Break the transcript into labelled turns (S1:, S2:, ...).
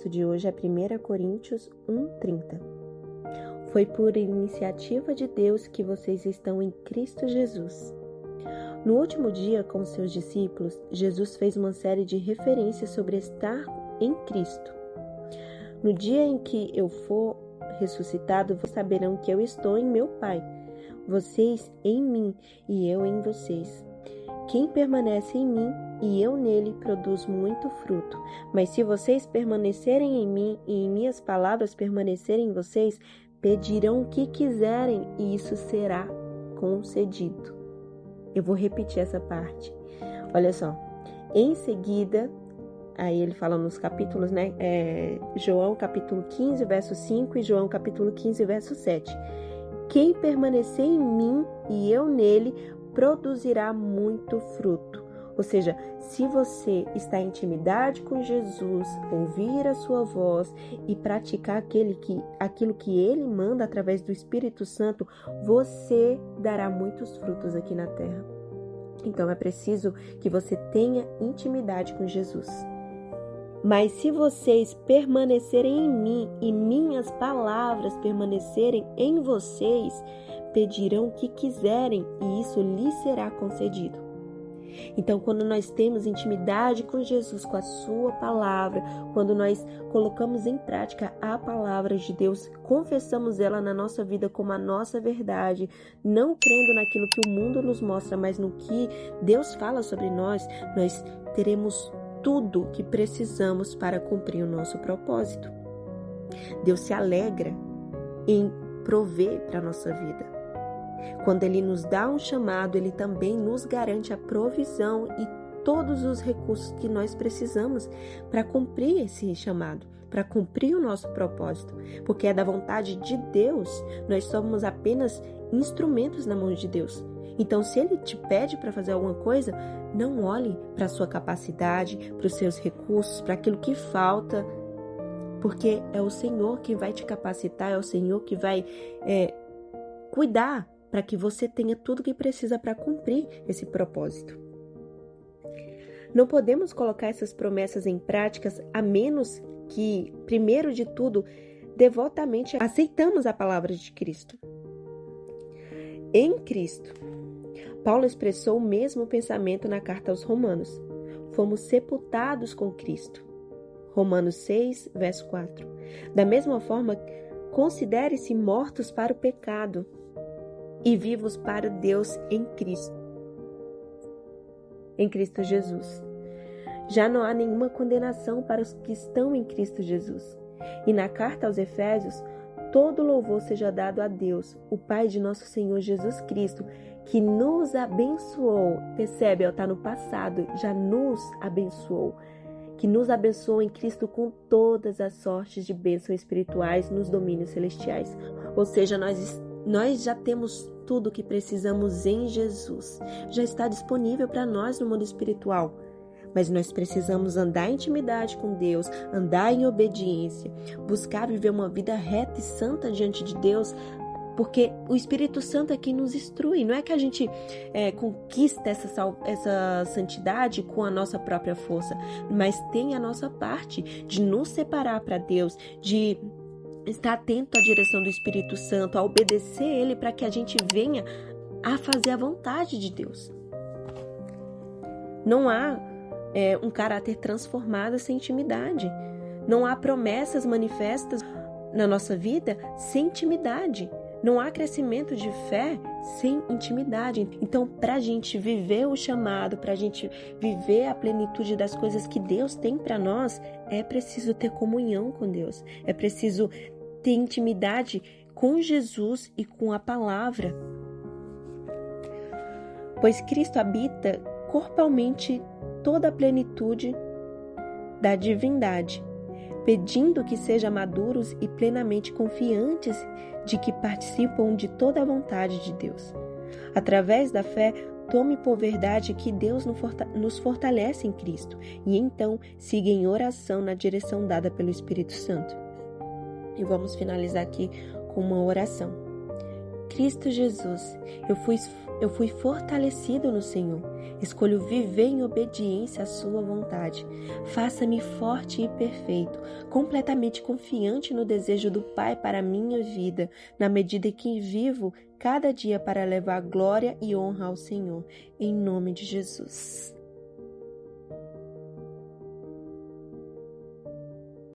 S1: texto de hoje é 1 Coríntios 1:30. Foi por iniciativa de Deus que vocês estão em Cristo Jesus. No último dia, com seus discípulos, Jesus fez uma série de referências sobre estar em Cristo. No dia em que eu for ressuscitado, vocês saberão que eu estou em meu Pai, vocês em mim e eu em vocês. Quem permanece em mim e eu nele produz muito fruto. Mas se vocês permanecerem em mim e em minhas palavras permanecerem em vocês, pedirão o que quiserem e isso será concedido. Eu vou repetir essa parte. Olha só. Em seguida, aí ele fala nos capítulos, né? João capítulo 15, verso 5 e João capítulo 15, verso 7. Quem permanecer em mim e eu nele produzirá muito fruto. Ou seja, se você está em intimidade com Jesus, ouvir a sua voz e praticar aquilo que ele manda através do Espírito Santo, você dará muitos frutos aqui na terra. Então é preciso que você tenha intimidade com Jesus. Mas se vocês permanecerem em mim e minhas palavras permanecerem em vocês, pedirão o que quiserem e isso lhes será concedido. Então, quando nós temos intimidade com Jesus, com a sua palavra, quando nós colocamos em prática a palavra de Deus, confessamos ela na nossa vida como a nossa verdade, não crendo naquilo que o mundo nos mostra, mas no que Deus fala sobre nós teremos tudo que precisamos para cumprir o nosso propósito. Deus se alegra em prover para a nossa vida. Quando Ele nos dá um chamado, Ele também nos garante a provisão e todos os recursos que nós precisamos para cumprir esse chamado, para cumprir o nosso propósito, porque é da vontade de Deus, nós somos apenas instrumentos na mão de Deus. Então, se Ele te pede para fazer alguma coisa, não olhe para a sua capacidade, para os seus recursos, para aquilo que falta, porque é o Senhor que vai te capacitar, é o Senhor que vai cuidar para que você tenha tudo o que precisa para cumprir esse propósito. Não podemos colocar essas promessas em práticas a menos que, primeiro de tudo, devotamente aceitamos a palavra de Cristo. Em Cristo, Paulo expressou o mesmo pensamento na carta aos Romanos. Fomos sepultados com Cristo. Romanos 6, verso 4. Da mesma forma, considere-se mortos para o pecado e vivos para Deus em Cristo Jesus. Já não há nenhuma condenação para os que estão em Cristo Jesus. E na carta aos Efésios, todo louvor seja dado a Deus, o Pai de nosso Senhor Jesus Cristo, que nos abençoou. Percebe, está no passado, já nos abençoou. Que nos abençoou em Cristo com todas as sortes de bênçãos espirituais nos domínios celestiais. Ou seja, nós já temos tudo o que precisamos em Jesus. Já está disponível para nós no mundo espiritual. Mas nós precisamos andar em intimidade com Deus, andar em obediência, buscar viver uma vida reta e santa diante de Deus, porque o Espírito Santo é quem nos instrui. Não é que a gente conquista essa santidade com a nossa própria força, mas tem a nossa parte de nos separar para Deus, de estar atento à direção do Espírito Santo, a obedecer Ele para que a gente venha a fazer a vontade de Deus. Não há um caráter transformado sem intimidade. Não há promessas manifestas na nossa vida sem intimidade. Não há crescimento de fé sem intimidade. Então, para a gente viver o chamado, para a gente viver a plenitude das coisas que Deus tem para nós, é preciso ter comunhão com Deus. É preciso ter intimidade com Jesus e com a palavra. Pois Cristo habita corporalmente toda a plenitude da divindade, pedindo que sejam maduros e plenamente confiantes de que participam de toda a vontade de Deus. Através da fé, tome por verdade que Deus nos fortalece em Cristo e então siga em oração na direção dada pelo Espírito Santo. E vamos finalizar aqui com uma oração. Cristo Jesus, eu fui fortalecido no Senhor. Escolho viver em obediência à sua vontade. Faça-me forte e perfeito, completamente confiante no desejo do Pai para a minha vida, na medida em que vivo cada dia para levar glória e honra ao Senhor. Em nome de Jesus.